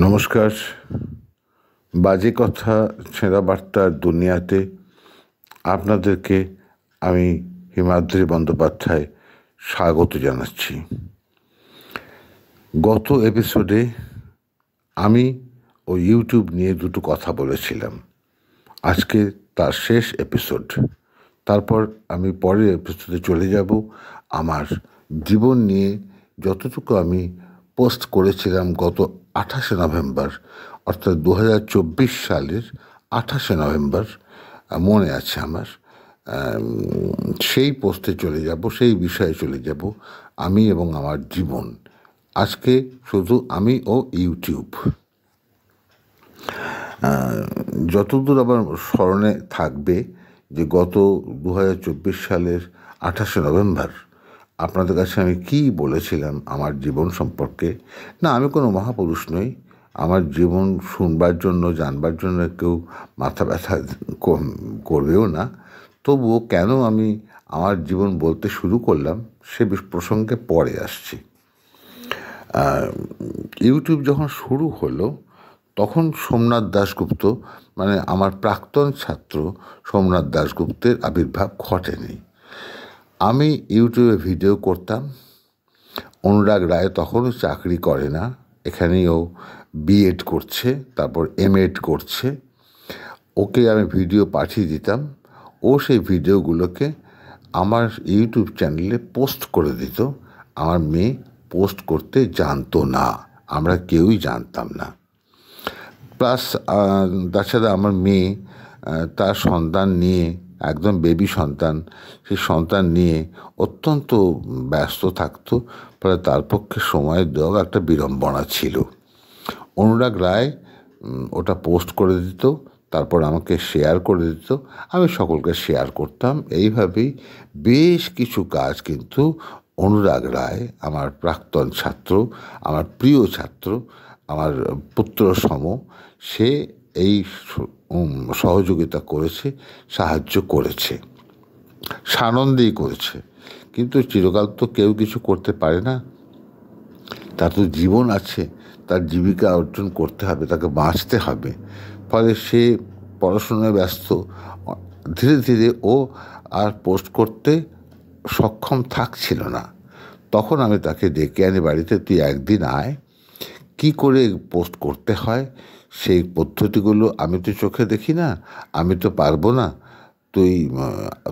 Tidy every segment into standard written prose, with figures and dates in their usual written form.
নমস্কার। বাজে কথা ছেঁড়া বার্তার দুনিয়াতে আপনাদেরকে আমি হিমাদ্রি বন্দ্যোপাধ্যায় স্বাগত জানাচ্ছি। গত এপিসোডে আমি ইউটিউব নিয়ে দুটো কথা বলেছিলাম। আজকে তার শেষ এপিসোড। তারপর আমি পরের এপিসোডে চলে যাব আমার জীবন নিয়ে যতটুকু আমি পোস্ট করেছিলাম গত 28শে নভেম্বর, অর্থাৎ 2024 সালের 28শে নভেম্বর, মনে আছে আমার। সেই পোস্টে চলে যাব, সেই বিষয়ে চলে যাব, আমি এবং আমার জীবন। আজকে শুধু আমি ও ইউটিউব। যতদূর আমার স্মরণে থাকবে যে গত 2024 সালের 28শে নভেম্বর আপনাদের কাছে আমি কী বলেছিলাম আমার জীবন সম্পর্কে। না, আমি কোনো মহাপুরুষ নই। আমার জীবন শুনবার জন্য, জানবার জন্য কেউ মাথা ব্যথা করবেও না। তবুও কেন আমি আমার জীবন বলতে শুরু করলাম সে প্রসঙ্গে পরে আসছি। ইউটিউব যখন শুরু হলো তখন সোমনাথ দাশগুপ্ত, মানে আমার প্রাক্তন ছাত্র সোমনাথ দাশগুপ্তের আবির্ভাব ঘটেনি। আমি ইউটিউবে ভিডিও করতাম। অনুরাগ রায় তখনও চাকরি করে না, এখানেই ও বিএড করছে, তারপর এমএড করছে। ওকে আমি ভিডিও পাঠিয়ে দিতাম, ও সেই ভিডিওগুলোকে আমার ইউটিউব চ্যানেলে পোস্ট করে দিত। আমার মেয়ে পোস্ট করতে জানতো না, আমরা কেউই জানতাম না। প্লাস তাছাড়া আমার মেয়ে তার সন্তান নিয়ে, একদম বেবি সন্তান, সেই সন্তান নিয়ে অত্যন্ত ব্যস্ত থাকতো। ফলে তার পক্ষে সময় দেওয়া একটা বিড়ম্বনা ছিল। অনুরাগ রায় ওটা পোস্ট করে দিত, তারপর আমাকে শেয়ার করে দিত, আমি সকলকে শেয়ার করতাম। এইভাবেই বেশ কিছু কাজ কিন্তু অনুরাগ রায়, আমার প্রাক্তন ছাত্র, আমার প্রিয় ছাত্র, আমার পুত্র সম, সে এই সহযোগিতা করেছে, সাহায্য করেছে, সানন্দেই করেছে। কিন্তু চিরকাল তো কেউ কিছু করতে পারে না। তার তো জীবন আছে, তার জীবিকা অর্জন করতে হবে, তাকে বাঁচতে হবে। ফলে সে পড়াশোনায় ব্যস্ত। ধীরে ধীরে ও আর পোস্ট করতে সক্ষম থাকছিল না। তখন আমি তাকে ডেকে আনি বাড়িতে, তুই একদিন আয়, কী করে পোস্ট করতে হয় সেই পদ্ধতিগুলো আমি তো চোখে দেখি না, আমি তো পারবো না, তুই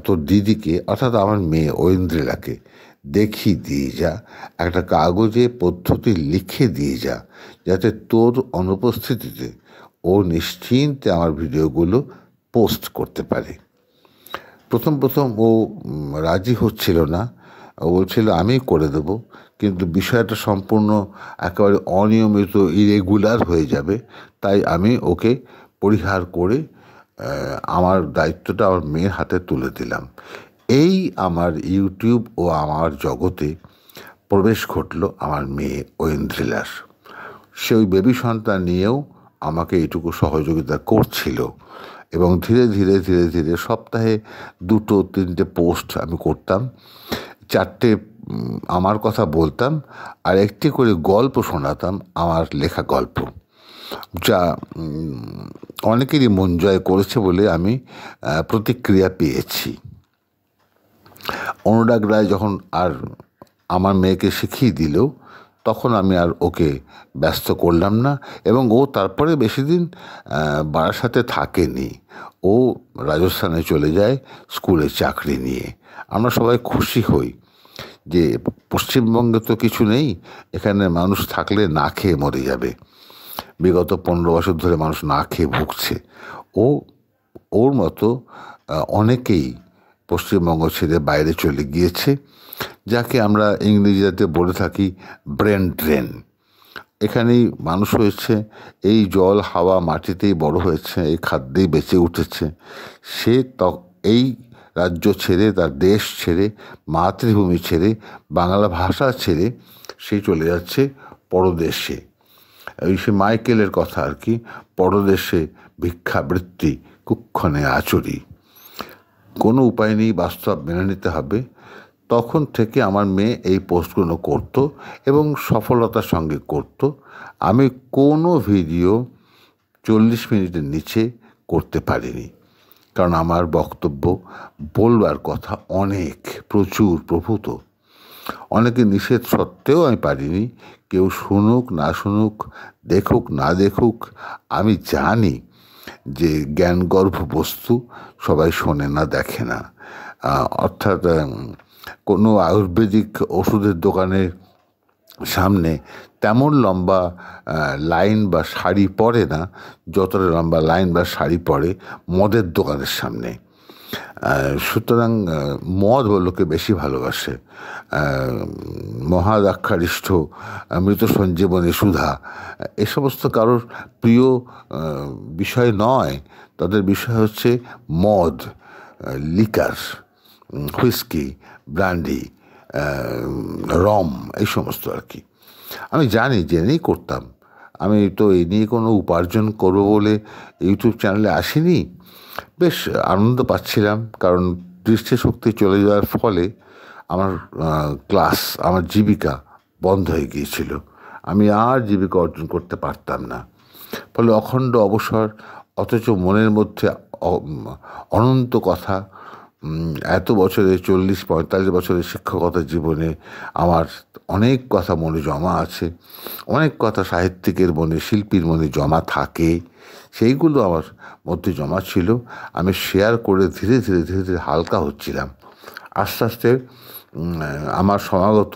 তোর দিদিকে, অর্থাৎ আমার মেয়ে ঐন্দ্রিলাকে দেখিয়ে দিয়ে যা, একটা কাগজে পদ্ধতি লিখে দিয়ে যা, যাতে তোর অনুপস্থিতিতে ও নিশ্চিন্তে আমার ভিডিওগুলো পোস্ট করতে পারে। প্রথম ও রাজি হচ্ছিল না, ও বলছিল আমি করে দেব, কিন্তু বিষয়টা সম্পূর্ণ একেবারে অনিয়মিত, ইরেগুলার হয়ে যাবে। তাই আমি ওকে পরিহার করে আমার দায়িত্বটা আমার মেয়ের হাতে তুলে দিলাম। এই আমার ইউটিউব ও আমার জগতে প্রবেশ ঘটল আমার মেয়ে ঐন্দ্রিলার। সে ওই বেবি সন্তান নিয়েও আমাকে এইটুকু সহযোগিতা করছিল, এবং ধীরে ধীরে ধীরে ধীরে সপ্তাহে 2-3টে পোস্ট আমি করতাম, 4টে আমার কথা বলতাম, আর একটি করে গল্প শোনাতাম, আমার লেখা গল্প, যা অনেকেরই মন জয় করেছে বলে আমি প্রতিক্রিয়া পেয়েছি। অনুরাগ রায় যখন আর আমার মেয়েকে শিখিয়ে দিল, তখন আমি আর ওকে ব্যস্ত করলাম না, এবং ও তারপরে বেশি দিন বারাসাতে থাকেনি। ও রাজস্থানে চলে যায় স্কুলে চাকরি নিয়ে। আমরা সবাই খুশি হই যে পশ্চিমবঙ্গে তো কিছু নেই, এখানে মানুষ থাকলে না খেয়ে মরে যাবে। বিগত 15 বছর ধরে মানুষ না খেয়ে ভুগছে। ওর মতো অনেকেই পশ্চিমবঙ্গ ছেড়ে বাইরে চলে গিয়েছে, যাকে আমরা ইংরেজিতে বলে থাকি ব্রেন ড্রেন। এখানেই মানুষ হয়েছে, এই জল হাওয়া মাটিতেই বড় হয়েছে, এই খাদ্যেই বেঁচে উঠেছে। সে এই রাজ্য ছেড়ে, তার দেশ ছেড়ে, মাতৃভূমি ছেড়ে, বাংলা ভাষা ছেড়ে সে চলে যাচ্ছে পরদেশে। ওই সে মাইকেলের কথা আর কি, পরদেশে ভিক্ষাবৃত্তি কুক্ষণে আচরি। কোনো উপায় নেই, বাস্তব মেনে নিতে হবে। তখন থেকে আমার মেয়ে এই পোস্টগুলো করতো এবং সফলতার সঙ্গে করতো। আমি কোনো ভিডিও 40 মিনিটের নিচে করতে পারিনি, কারণ আমার বক্তব্য বলবার কথা অনেক, প্রচুর, প্রভূত। অনেকে নিষেধ সত্ত্বেও আমি পারিনি। কেউ শুনুক না শুনুক, দেখুক না দেখুক, আমি জানি যে জ্ঞানগর্ভ বস্তু সবাই শোনে না, দেখে না। অর্থাৎ কোনো আয়ুর্বেদিক ওষুধের দোকানের সামনে তেমন লম্বা লাইন বা সারি পড়ে না যতটা লম্বা লাইন বা সারি পড়ে মদের দোকানের সামনে। সুতরাং মদ লোকে বেশি ভালোবাসে। মহাদাক্ষারিষ্ঠ, মৃত সঞ্জীবনী সুধা, এ সমস্ত কারোর প্রিয় বিষয় নয়। তাদের বিষয় হচ্ছে মদ, লিকার, হুইস্কি, ব্র্যান্ডি, রম, এই সমস্ত আর কি। আমি জানি, জেনেই করতাম। আমি তো এই নিয়ে কোনো উপার্জন করবো বলে ইউটিউব চ্যানেলে আসিনি। বেশ আনন্দ পাচ্ছিলাম, কারণ দৃষ্টিশক্তি চলে যাওয়ার ফলে আমার ক্লাস, আমার জীবিকা বন্ধ হয়ে গিয়েছিল। আমি আর জীবিকা অর্জন করতে পারতাম না। ফলে অখণ্ড অবসর, অথচ মনের মধ্যে অনন্ত কথা। এত বছরে 40-45 বছরের শিক্ষকতা জীবনে আমার অনেক কথা মনে জমা আছে, অনেক কথা সাহিত্যিকের মনে, শিল্পীর মনে জমা থাকে। সেইগুলো আমার মধ্যে জমা ছিল। আমি শেয়ার করে ধীরে ধীরে ধীরে ধীরে হালকা হচ্ছিলাম। আস্তে আস্তে আমার সমাগত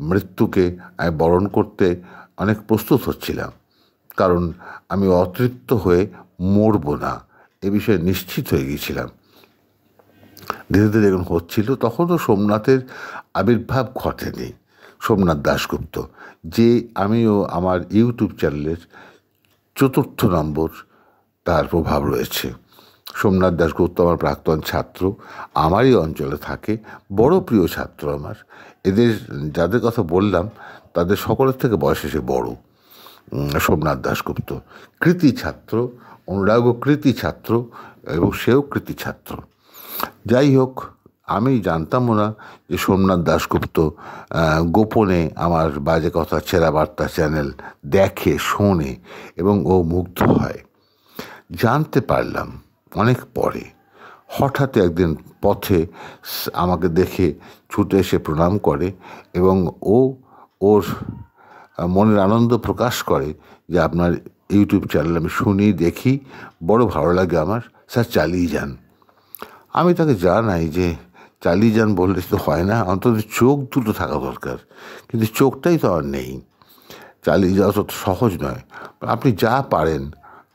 মৃত্যুকে আমি বরণ করতে অনেক প্রস্তুত হচ্ছিলাম, কারণ আমি অতৃপ্ত হয়ে মরব না এ বিষয়ে নিশ্চিত হয়ে গিয়েছিলাম। ধীরে ধীরে যখন হচ্ছিল তখনও সোমনাথের আবির্ভাব ঘটেনি। সোমনাথ দাশগুপ্ত, যে আমিও আমার ইউটিউব চ্যানেলের 4র্থ নম্বর তার প্রভাব রয়েছে। সোমনাথ দাশগুপ্ত আমার প্রাক্তন ছাত্র, আমারই অঞ্চলে থাকে, বড় প্রিয় ছাত্র আমার। এদের যাদের কথা বললাম তাদের সকলের থেকে বয়সে সে বড়। সোমনাথ দাশগুপ্ত কৃতি ছাত্র, অনুরাগও কৃতি ছাত্র এবং সেও কৃতি ছাত্র। যাই হোক, আমি জানতামও না যে সোমনাথ দাশগুপ্ত গোপনে আমার বাজে কথা ছেঁড়া বার্তা চ্যানেল দেখে, শোনে এবং ও মুগ্ধ হয়। জানতে পারলাম অনেক পরে। হঠাৎ একদিন পথে আমাকে দেখে ছুটে এসে প্রণাম করে এবং ওর মনের আনন্দ প্রকাশ করে যে আপনার ইউটিউব চ্যানেল আমি শুনি, দেখি, বড় ভালো লাগে আমার, স্যার চালিয়ে যান। আমি তাকে জানাই যে চালিয়ে যান বললে তো হয় না, অন্তত চোখ দুটো থাকা দরকার, কিন্তু চোখটাই তো আর নেই। চালিয়ে যাওয়া তো সহজ নয়। আপনি যা পারেন,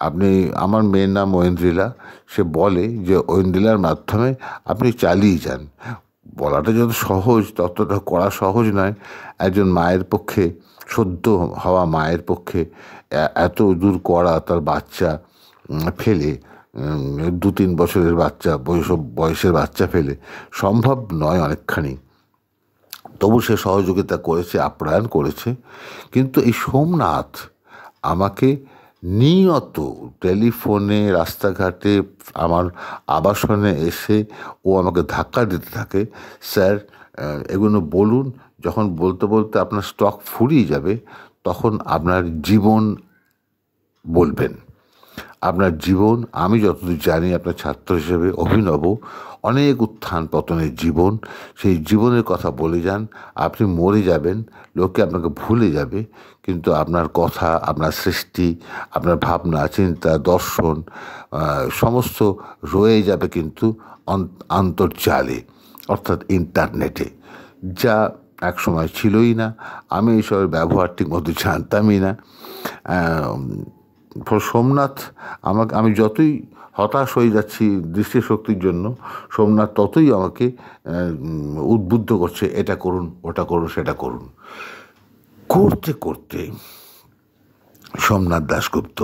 আপনি, আমার মেয়ের নাম ঐন্দ্রিলা, সে বলে যে ঐন্দ্রিলার মাধ্যমে আপনি চালিয়ে যান। বলাটা যত সহজ ততটা করা সহজ নয়। একজন মায়ের পক্ষে, সদ্য হওয়া মায়ের পক্ষে এত দূর করা, তার বাচ্চা ফেলে, 2-3 বছরের বাচ্চা, বয়সের বাচ্চা ফেলে সম্ভব নয় অনেকখানি। তবু সে সহযোগিতা করেছে, আপ্যায়ন করেছে। কিন্তু এই সোমনাথ আমাকে নিয়ত টেলিফোনে, রাস্তাঘাটে, আমার আবাসনে এসে ও আমাকে ধাক্কা দিতে থাকে, স্যার এগুলো বলুন। যখন বলতে বলতে আপনার স্টক ফুরিয়ে যাবে তখন আপনার জীবন বলবেন। আপনার জীবন, আমি যতদূর জানি আপনার ছাত্র হিসেবে অভিনব, অনেক উত্থান পতনের জীবন, সেই জীবনের কথা বলে যান। আপনি মরে যাবেন, লোকে আপনাকে ভুলে যাবে, কিন্তু আপনার কথা, আপনার সৃষ্টি, আপনার ভাবনা, চিন্তা, দর্শন সমস্ত রয়ে যাবে কিন্তু আন্তর্জালে, অর্থাৎ ইন্টারনেটে, যা এক সময় ছিলই না। আমি এইসবের ব্যবহার ঠিক মতো জানতামই না। সোমনাথ আমি যতই হতাশ হয়ে যাচ্ছি দৃষ্টিশক্তির জন্য, সোমনাথ ততই আমাকে উদ্বুদ্ধ করছে, এটা করুন, ওটা করুন, সেটা করুন। করতে করতে সোমনাথ দাশগুপ্ত,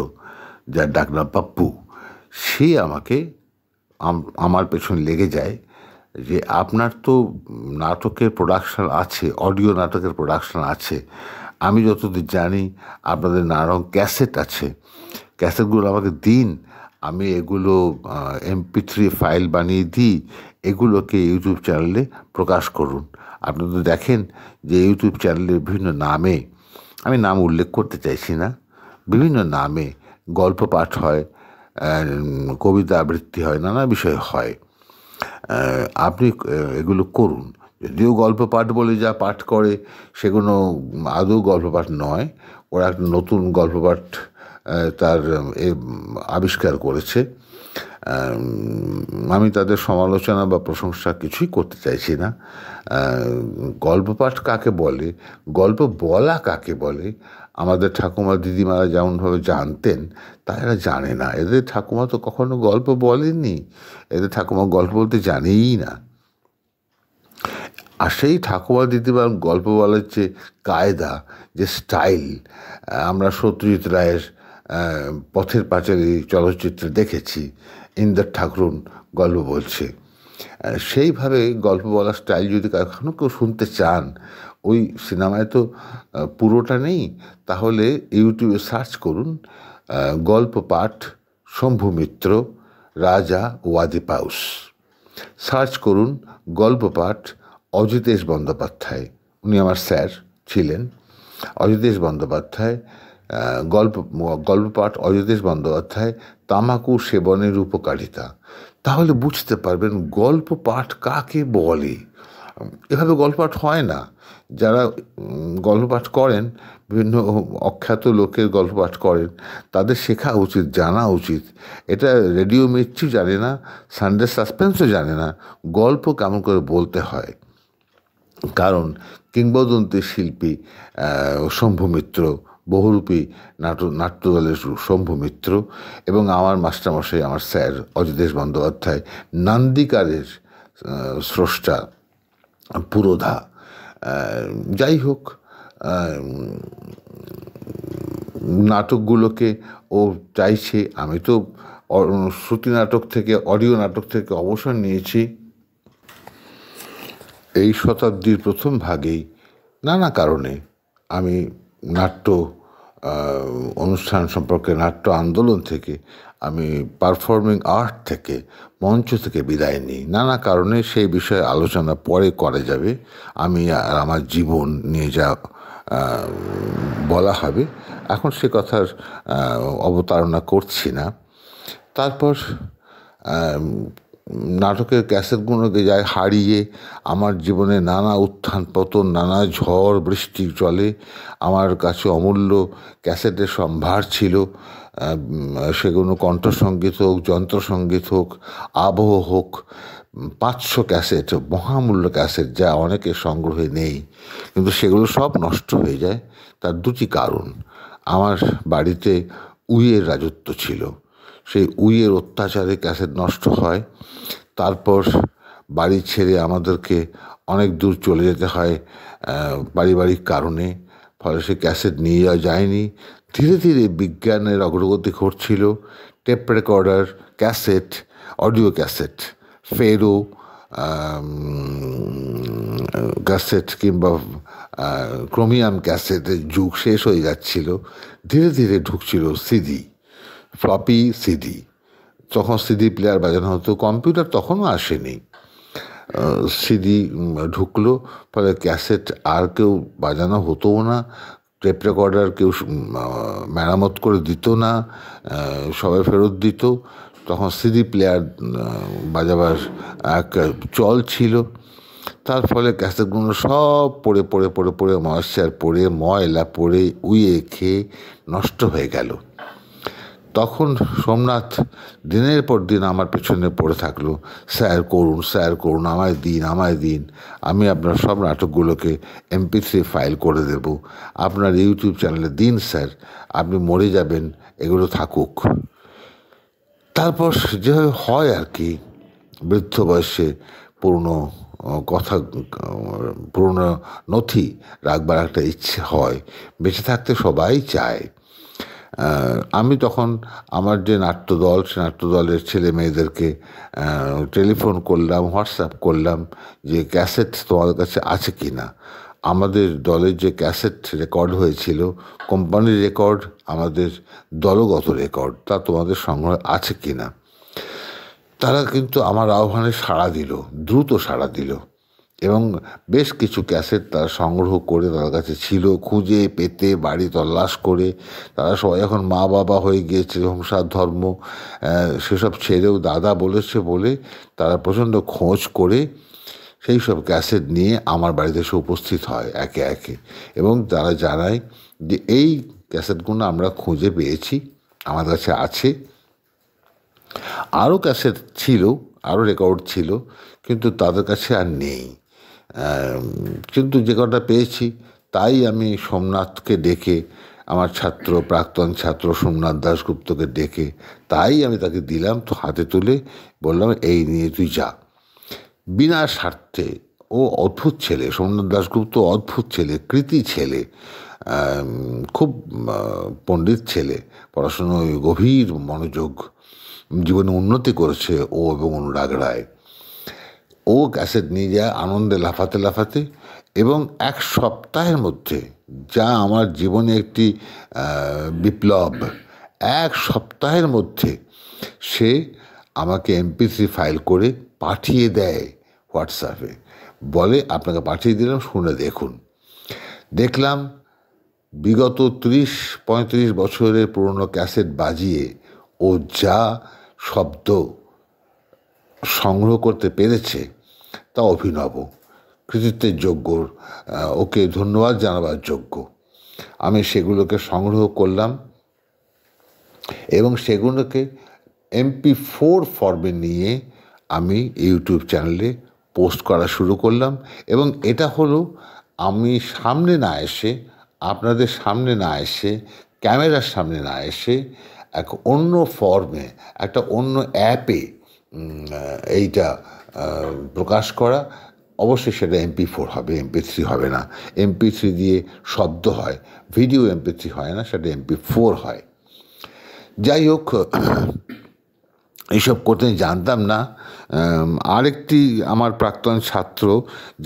যার ডাকনাম পাপ্পু, সে আমাকে আমার পেছন লেগে যায় যে আপনার তো নাটকের প্রোডাকশান আছে, অডিও নাটকের প্রোডাকশান আছে, আমি যতদূর জানি আপনাদের নানা রকম ক্যাসেট আছে, ক্যাসেটগুলো আমাকে দিন, আমি এগুলো MP3 ফাইল বানিয়ে দিই, এগুলোকে ইউটিউব চ্যানেলে প্রকাশ করুন। আপনি তো দেখেন যে ইউটিউব চ্যানেলের বিভিন্ন নামে, আমি নাম উল্লেখ করতে চাইছি না, বিভিন্ন নামে গল্প পাঠ হয়, কবিতা আবৃত্তি হয়, নানা বিষয় হয়। আপনি এগুলো করুন। যদিও গল্প পাঠ বলে যা পাঠ করে সেগুলো আদৌ গল্প পাঠ নয়, ওরা একটা নতুন গল্প পাঠ তার আবিষ্কার করেছে। আমি তাদের সমালোচনা বা প্রশংসা কিছুই করতে চাইছি না। গল্প পাঠ কাকে বলে, গল্প বলা কাকে বলে, আমাদের ঠাকুমা দিদিমারা যেমনভাবে জানতেন তা এরা জানে না। এদের ঠাকুমা তো কখনো গল্প বলেননি, এদের ঠাকুমা গল্প বলতে জানেই না। আর সেই ঠাকুমা দিদিমার গল্প বলার যে কায়দা, যে স্টাইল, আমরা সত্যজিৎ রায়ের পথের পাঁচালী চলচ্চিত্রে দেখেছি, ইন্দ্র ঠাকুরুন গল্প বলছে। সেইভাবে গল্প বলার স্টাইল যদি কখনো কেউ শুনতে চান, ওই সিনেমায় তো পুরোটা নেই, তাহলে ইউটিউবে সার্চ করুন গল্প পাঠ শম্ভু মিত্র রাজা ওয়াদিপাউস, সার্চ করুন গল্প পাঠ অজিতেশ বন্দ্যোপাধ্যায়, উনি আমার স্যার ছিলেন। অজিতেশ বন্দ্যোপাধ্যায় গল্প পাঠ অজিতেশ বন্দ্যোপাধ্যায় তামাকু সেবনের উপকারিতা, তাহলে বুঝতে পারবেন গল্প পাঠ কাকে বলে। এভাবে গল্প পাঠ হয় না। যারা গল্প পাঠ করেন, বিভিন্ন অখ্যাত লোকের গল্প পাঠ করেন, তাদের শেখা উচিত, জানা উচিত। এটা রেডিও মির্চি জানে না, সানডে সাসপেন্সও জানে না গল্প কেমন করে বলতে হয়। কারণ কিংবদন্তি শিল্পী শম্ভু মিত্র, বহুরূপী নাট্যদলের শম্ভু মিত্র এবং আমার মাস্টারমশাই, আমার স্যার অজিতেশ বন্দ্যোপাধ্যায়, নান্দিকারের স্রষ্টা, পুরোধা। যাই হোক, নাটকগুলোকে ও চাইছে, আমি তো শ্রুতি নাটক থেকে, অডিও নাটক থেকে অবসর নিয়েছি। এই শতাব্দীর প্রথম ভাগেই নানা কারণে আমি নাট্য অনুষ্ঠান সম্পর্কে, নাট্য আন্দোলন থেকে, আমি পারফর্মিং আর্ট থেকে, মঞ্চ থেকে বিদায় নিই। নানা কারণে সেই বিষয়ে আলোচনা পরে করা যাবে। আমি আর আমার জীবন নিয়ে যা বলা হবে, এখন সে কথার অবতারণা করছি না। তারপর নাটকের ক্যাসেটগুলোকে যায় হারিয়ে আমার জীবনে নানা উত্থান পতন, নানা ঝড় বৃষ্টি চলে। আমার কাছে অমূল্য ক্যাসেটের সম্ভার ছিল। সেগুলো কণ্ঠসঙ্গীত হোক, যন্ত্রসঙ্গীত হোক, আবহ হোক, 500 ক্যাসেট, মহামূল্য ক্যাসেট, যা অনেকের সংগ্রহে নেই। কিন্তু সেগুলো সব নষ্ট হয়ে যায়। তার দুটি কারণ। আমার বাড়িতে উইয়ের রাজত্ব ছিল, সেই উইয়ের অত্যাচারে ক্যাসেট নষ্ট হয়। তারপর বাড়ি ছেড়ে আমাদেরকে অনেক দূর চলে যেতে হয় পারিবারিক কারণে, ফলে সে ক্যাসেট নিয়ে যাওয়া যায়নি। ধীরে ধীরে বিজ্ঞানের অগ্রগতি ঘটছিল। Tape recorder, cassette, audio cassette, ferro cassette কিংবা ক্রোমিয়াম ক্যাসেটের যুগ শেষ হয়ে যাচ্ছিল। ধীরে ধীরে ঢুকছিল সিডি, ফ্লপি সিডি। তখন সিডি প্লেয়ার বাজানো হতো, কম্পিউটার তখনও আসেনি। সিডি ঢুকলো, ফলে ক্যাসেট আর কেউ বাজানো হতোও না। টেপ রেকর্ডার কেউ মেরামত করে দিত না, সবাই ফেরত দিত। তখন সিডি প্লেয়ার বাজাবার এক চল ছিল। তার ফলে ক্যাসেটগুলো সব পড়ে পড়ে পড়ে পড়ে ময়েশ্চার পড়ে, ময়লা পড়ে, উইয়ে খেয়ে নষ্ট হয়ে গেল। তখন সোমনাথ দিনের পর দিন আমার পেছনে পড়ে থাকলো, স্যার করুন, স্যার করুন, আমায় দিন, আমায় দিন, আমি আপনার সব নাটকগুলোকে MP3 ফাইল করে দেব, আপনার ইউটিউব চ্যানেলে দিন স্যার, আপনি মরে যাবেন, এগুলো থাকুক। তারপর যেভাবে হয় আর কি, বৃদ্ধ বয়সে পুরনো কথা, পুরনো নথি রাখবার একটা ইচ্ছে হয়। বেঁচে থাকতে সবাই চায়। আমি তখন আমার যে নাট্যদল, সে নাট্যদলের ছেলে মেয়েদেরকে টেলিফোন করলাম, হোয়াটসঅ্যাপ করলাম যে ক্যাসেট তোমাদের কাছে আছে কি না। আমাদের দলের যে ক্যাসেট রেকর্ড হয়েছিল, কোম্পানির রেকর্ড, আমাদের দলগত রেকর্ড, তা তোমাদের সংগ্রহ আছে কি না। তারা কিন্তু আমার আহ্বানে সাড়া দিল, দ্রুত সাড়া দিল, এবং বেশ কিছু ক্যাসেট তারা সংগ্রহ করে তার কাছে ছিল। খুঁজে পেতে বাড়ি তল্লাশ করে তারা সবাই এখন মা বাবা হয়ে গিয়েছে, সংসার ধর্ম সেসব ছেড়েও দাদা বলেছে বলে তারা প্রচণ্ড খোঁজ করে সেই সব ক্যাসেট নিয়ে আমার বাড়িতে এসে উপস্থিত হয় একে একে, এবং তারা জানায় যে এই ক্যাসেটগুলো আমরা খুঁজে পেয়েছি, আমার কাছে আছে। আরও ক্যাসেট ছিল, আরও রেকর্ড ছিল, কিন্তু তাদের কাছে আর নেই। কিন্তু যে কটা পেয়েছি তাই আমি সোমনাথকে ডেকে, আমার ছাত্র, প্রাক্তন ছাত্র সোমনাথ দাশগুপ্তকে ডেকে তাই আমি তাকে দিলাম, তো হাতে তুলে বললাম এই নিয়ে তুই যা। বিনা স্বার্থে। ও অদ্ভুত ছেলে, সোমনাথ দাশগুপ্ত অদ্ভুত ছেলে, কৃতি ছেলে, খুব পণ্ডিত ছেলে, পড়াশুনোয় গভীর মনোযোগ, জীবনে উন্নতি করেছে ও এবং অনুরাগ রায়। ও ক্যাসেট নিয়ে যায় আনন্দে লাফাতে লাফাতে, এবং এক সপ্তাহের মধ্যে, যা আমার জীবনে একটি বিপ্লব, এক সপ্তাহের মধ্যে সে আমাকে MP3 ফাইল করে পাঠিয়ে দেয় হোয়াটসঅ্যাপে, বলে আপনাকে পাঠিয়ে দিলাম, শুনে দেখুন। দেখলাম বিগত 30-35 বছরের পুরনো ক্যাসেট বাজিয়ে ও যা শব্দ সংগ্রহ করতে পেরেছে তা অভিনব, কৃতিত্বের যোগ্য, ওকে ধন্যবাদ জানাবার যোগ্য। আমি সেগুলোকে সংগ্রহ করলাম এবং সেগুলোকে MP4 ফর্মে নিয়ে আমি ইউটিউব চ্যানেলে পোস্ট করা শুরু করলাম। এবং এটা হলো আমি সামনে না এসে, আপনাদের সামনে না এসে, ক্যামেরার সামনে না এসে, এক অন্য ফর্মে, একটা অন্য অ্যাপে এইটা প্রকাশ করা। অবশ্যই সেটা MP4 হবে, MP3 হবে না। MP3 দিয়ে শব্দ হয়, ভিডিও MP3 হয় না, সেটা MP4 হয়। যাই হোক, এইসব করতে জানতাম না। আরেকটি আমার প্রাক্তন ছাত্র,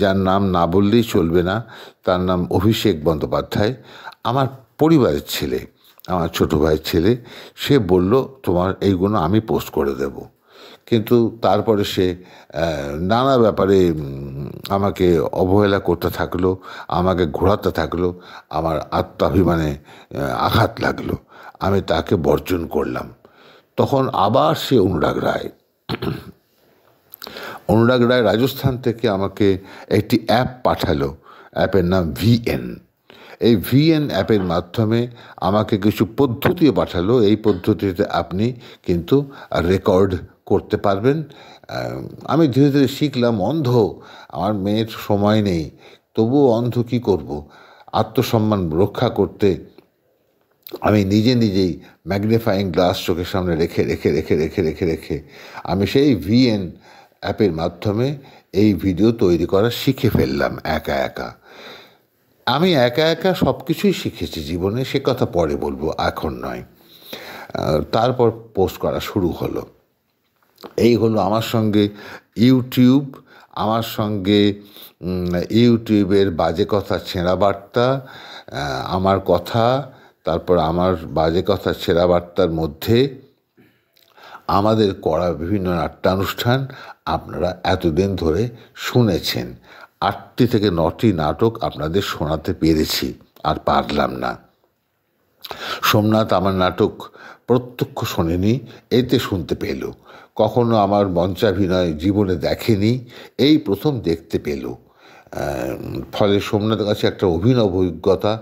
যার নাম না বললেই চলবে না, তার নাম অভিষেক বন্দ্যোপাধ্যায়, আমার পরিবারের ছেলে, আমার ছোটো ভাইয়ের ছেলে, সে বলল তোমার এইগুলো আমি পোস্ট করে দেব। কিন্তু তারপরে সে নানা ব্যাপারে আমাকে অবহেলা করতে থাকলো, আমাকে ঘোরাতে থাকলো, আমার আত্মাভিমানে আঘাত লাগলো, আমি তাকে বর্জন করলাম। তখন আবার সে অনুরাগ রায় রাজস্থান থেকে আমাকে একটি অ্যাপ পাঠালো, অ্যাপের নাম VN। এই VN অ্যাপের মাধ্যমে আমাকে কিছু পদ্ধতিও পাঠালো, এই পদ্ধতিতে আপনি কিন্তু রেকর্ড করতে পারবেন। আমি ধীরে ধীরে শিখলাম। অন্ধ, আমার মেয়ের সময় নেই, তবুও অন্ধ কী করব, আত্মসম্মান রক্ষা করতে আমি নিজেই ম্যাগনিফাইং গ্লাস চোখের সামনে রেখে রেখে রেখে রেখে রেখে রেখে আমি সেই VN অ্যাপের মাধ্যমে এই ভিডিও তৈরি করা শিখে ফেললাম একা একা। আমি একা একা সব কিছুই শিখেছি জীবনে, সে কথা পরে বলবো, এখন নয়। তারপর পোস্ট করা শুরু হলো। এই হলো আমার সঙ্গে ইউটিউব, আমার সঙ্গে ইউটিউবের বাজে কথা ছেঁড়া বার্তা, আমার কথা, তারপর আমার বাজে কথা ছেঁড়া বার্তার মধ্যে আমাদের করা বিভিন্ন নাট্যানুষ্ঠান আপনারা এতদিন ধরে শুনেছেন। 8টি থেকে 9টি নাটক আপনাদের শোনাতে পেরেছি, আর পারলাম না। সোমনাথ আমার নাটক প্রত্যক্ষ শোনেনি, এতে শুনতে পেল। কখনো আমার মঞ্চাভিনয় জীবনে দেখেনি, এই প্রথম দেখতে পেল। ফলে সোমনাথের কাছে একটা অভিনব অভিজ্ঞতা।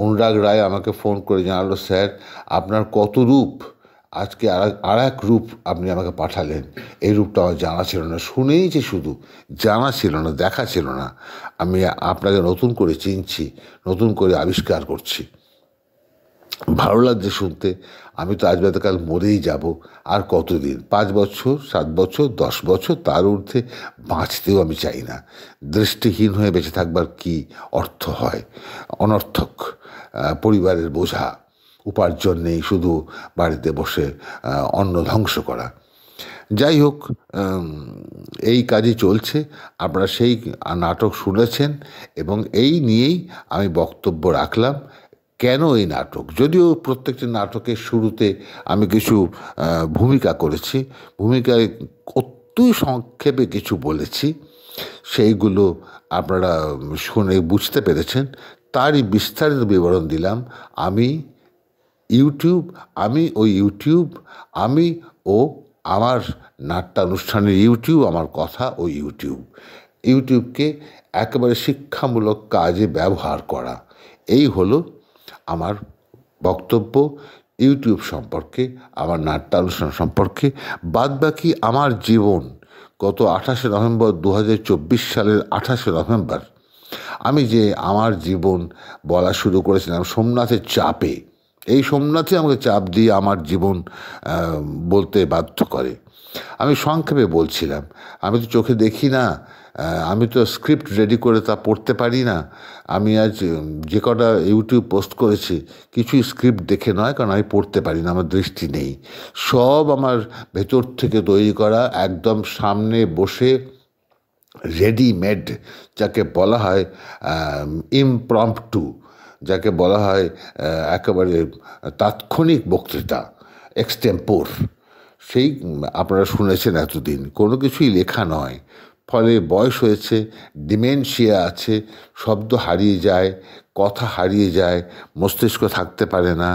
অনুরাগ রায় আমাকে ফোন করে জানালো, স্যার আপনার কত রূপ, আজকে আর এক রূপ আপনি আমাকে পাঠালেন, এই রূপটা আমার জানা ছিল না, শুনেইছি শুধু, জানা ছিল না, দেখা ছিল না। আমি আপনাকে নতুন করে চিনছি, নতুন করে আবিষ্কার করছি। ভালো লাগছে শুনতে। আমি তো আজ বাদে কাল মরেই যাব, আর কতদিন, 5 বছর, 7 বছর, 10 বছর, তার ঊর্ধ্বে বাঁচতেও আমি চাই না। দৃষ্টিহীন হয়ে বেঁচে থাকবার কি অর্থ হয়? অনর্থক, পরিবারের বোঝা, উপার্জন নেই, শুধু বাড়িতে বসে অন্ন ধ্বংস করা। যাই হোক, এই কাজই চলছে। আপনারা সেই নাটক শুনেছেন এবং এই নিয়েই আমি বক্তব্য রাখলাম। কেন এই নাটক? যদিও প্রত্যেকটি নাটকের শুরুতে আমি কিছু ভূমিকা করেছি, ভূমিকায় অত্যই সংক্ষেপে কিছু বলেছি, সেইগুলো আপনারা শুনে বুঝতে পেরেছেন। তারই বিস্তারিত বিবরণ দিলাম। আমি ইউটিউব, আমি ও আমার নাট্যানুষ্ঠানের ইউটিউব, আমার কথা ও ইউটিউবকে একেবারে শিক্ষামূলক কাজে ব্যবহার করা, এই হলো আমার বক্তব্য ইউটিউব সম্পর্কে, আমার নাট্যানুষ্ঠান সম্পর্কে। বাদবাকি আমার জীবন গত 28 নভেম্বর 2024 সালের 28 নভেম্বর আমি যে আমার জীবন বলা শুরু করেছিলাম সোমনাথের চাপে, এই সোমনাথই আমাকে চাপ দিয়ে আমার জীবন বলতে বাধ্য করে। আমি সংক্ষেপে বলছিলাম, আমি তো চোখে দেখি না, আমি তো স্ক্রিপ্ট রেডি করে তা পড়তে পারি না। আমি আজ যে কটা ইউটিউব পোস্ট করেছি কিছুই স্ক্রিপ্ট দেখে নয়, কারণ আমি পড়তে পারি না, আমার দৃষ্টি নেই। সব আমার ভেতর থেকে তৈরি করা, একদম সামনে বসে রেডিমেড, যাকে বলা হয় ইমপ্রম্পটু, যাকে বলা হয় একেবারে তাৎক্ষণিক বক্তৃতা, এক্সটেম্পোর। সেই আপনারা শুনেছেন এতদিন, কোনো কিছুই লেখা নয়। ফলে বয়স হয়েছে, ডিমেনশিয়া আছে, শব্দ হারিয়ে যায়, কথা হারিয়ে যায়, মস্তিষ্ক থাকতে পারে না,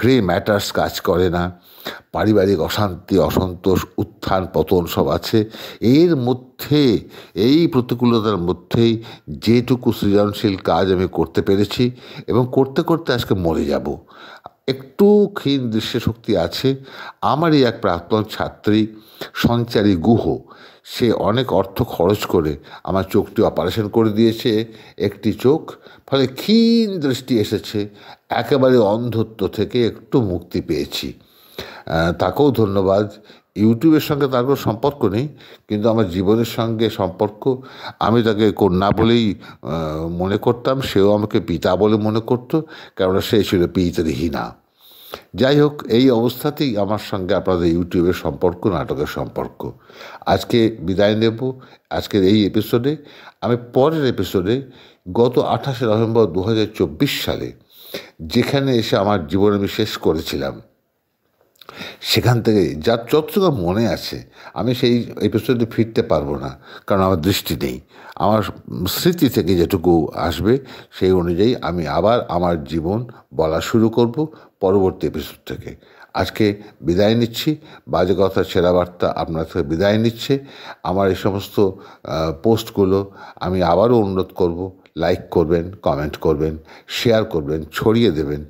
গ্রে ম্যাটার্স কাজ করে না, পারিবারিক অশান্তি, অসন্তোষ, উত্থান পতন সব আছে। এর মধ্যে, এই প্রতিকূলতার মধ্যেই যেটুকু সৃজনশীল কাজ আমি করতে পেরেছি এবং করতে করতে আজকে মরে যাব। একটু ক্ষীণ দৃশ্যশক্তি আছে। আমারই এক প্রাক্তন ছাত্রী সঞ্চারী গুহ, সে অনেক অর্থ খরচ করে আমার চোখটি অপারেশন করে দিয়েছে, একটি চোখ, ফলে ক্ষীণ দৃষ্টি এসেছে। একেবারে অন্ধত্ব থেকে একটু মুক্তি পেয়েছি, তাকেও ধন্যবাদ। ইউটিউবের সঙ্গে তার কোনো সম্পর্ক নেই, কিন্তু আমার জীবনের সঙ্গে সম্পর্ক। আমি তাকে কন্যা বলেই মনে করতাম, সেও আমাকে পিতা বলে মনে করতো, কেননা সে ছিল পিতৃহীনা। যাই হোক, এই অবস্থাতেই আমার সঙ্গে আপনাদের ইউটিউবের সম্পর্ক, নাটকের সম্পর্ক। আজকে বিদায় নেব আজকের এই এপিসোডে। আমি পরের এপিসোডে গত 28 নভেম্বর 2024 সালে যেখানে এসে আমার জীবন আমি শেষ করেছিলাম, সেখান থেকে যার যতটুকু মনে আছে, আমি সেই এপিসোডে ফিরতে পারবো না, কারণ আমার দৃষ্টি নেই। আমার স্মৃতি থেকে যেটুকু আসবে সেই অনুযায়ী আমি আবার আমার জীবন বলা শুরু করব পরবর্তী এপিসোড থেকে। আজকে বিদায় নিচ্ছি। বাজে কথা ছেঁড়া বার্তা আপনার থেকে বিদায় নিচ্ছে। আমার এই সমস্ত পোস্টগুলো আমি আবারও অনুরোধ করব, লাইক করবেন, কমেন্ট করবেন, শেয়ার করবেন, ছড়িয়ে দেবেন।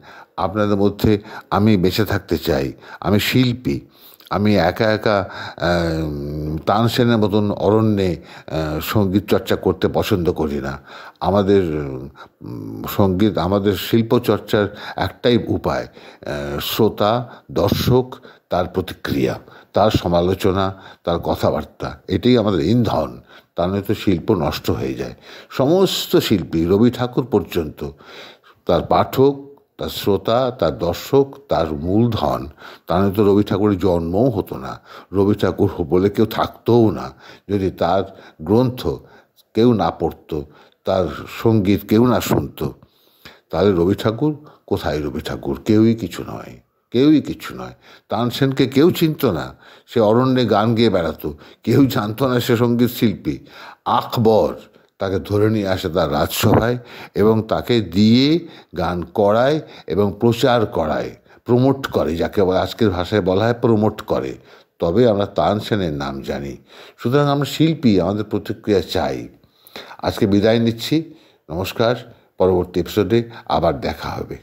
আপনাদের মধ্যে আমি বেঁচে থাকতে চাই। আমি শিল্পী, আমি একা একা তানসেনের মতন অরণ্যে সঙ্গীত চর্চা করতে পছন্দ করি না। আমাদের সঙ্গীত, আমাদের শিল্পচর্চার একটাই উপায়, শ্রোতা, দর্শক, তার প্রতিক্রিয়া, তার সমালোচনা, তার কথাবার্তা, এটাই আমাদের ইন্ধন। তা নয়তো শিল্প নষ্ট হয়ে যায়। সমস্ত শিল্পী, রবি ঠাকুর পর্যন্ত, তার পাঠক, তার শ্রোতা, তার দর্শক, তার মূলধন। তা নয়তো রবি ঠাকুরের জন্মও হতো না, রবি ঠাকুর বলে কেউ থাকতোও না। যদি তার গ্রন্থ কেউ না পড়তো, তার সঙ্গীত কেউ না শুনতো, তাহলে রবি ঠাকুর কোথায়? রবি ঠাকুর কেউই কিছু নয়, কেউই কিছু নয়। তানসেনকে কেউ চিনত না, সে অরণ্যে গান গেয়ে বেড়াতো, কেউ জানতো না সে সঙ্গীত শিল্পী। আকবর তাকে ধরে নিয়ে আসে তার রাজসভায় এবং তাকে দিয়ে গান করায় এবং প্রচার করায়, প্রমোট করে, যাকে আজকের ভাষায় বলা হয় প্রমোট করে। তবে আমরা তানসেনের নাম জানি। সুতরাং আমরা শিল্পী, আমাদের প্রতিক্রিয়া চাই। আজকে বিদায় নিচ্ছি, নমস্কার। পরবর্তী এপিসোডে আবার দেখা হবে।